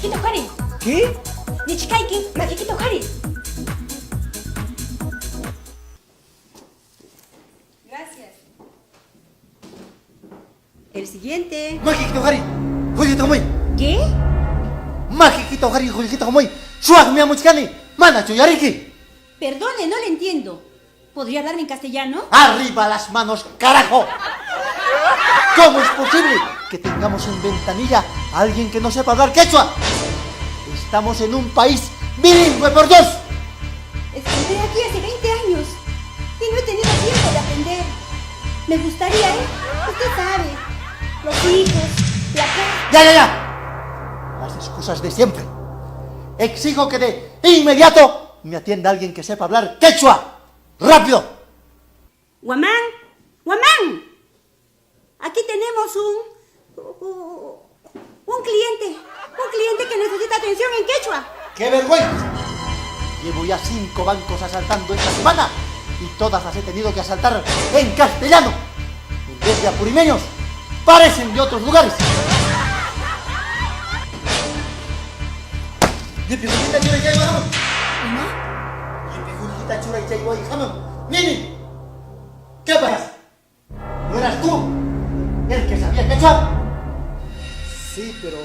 Makikito Hari. ¿Qué? Nichikaikin, Makikito Hari. Gracias. El siguiente. Makikito Hari, Julito Homoy. ¿Qué? Makikito Hari, Julito Homoy. Shuag Miamuchkani, Mana Chuyariki. Perdone, no le entiendo. ¿Podría hablarme en castellano? ¡Arriba las manos, carajo! ¿Cómo es posible que tengamos en ventanilla a alguien que no sepa hablar quechua? Estamos en un país bilingüe, por Dios. Estuve aquí hace 20 años y no he tenido tiempo de aprender. Me gustaría, Usted sabe. Los hijos, la casa. ¡Ya! Las excusas de siempre. Exijo que de inmediato me atienda alguien que sepa hablar quechua. ¡Rápido! ¡Guamán! ¡Guamán! Aquí tenemos un cliente que necesita atención en quechua. ¡Qué vergüenza! Llevo ya 5 bancos asaltando esta semana y todas las he tenido que asaltar en castellano. En vez de apurimeños, parecen de otros lugares. ¡Nini! ¿Qué pasa? ¿No eras tú el que sabía quechua? Sí, pero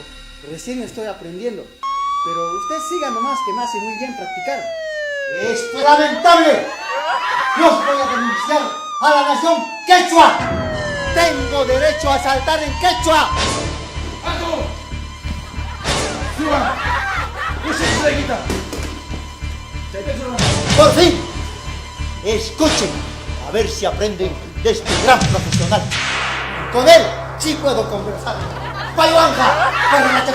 recién estoy aprendiendo. Pero usted siga nomás que me hace muy bien practicar. ¡Esto es lamentable! ¡Los voy a denunciar a la nación quechua! ¡Tengo derecho a saltar en quechua! ¡Alto! ¡Suba! ¡Use su leguita! ¡Por fin! Escuchen, a ver si aprenden de este gran profesional. Con él sí puedo conversar. ¡Payuanja! ¡Para la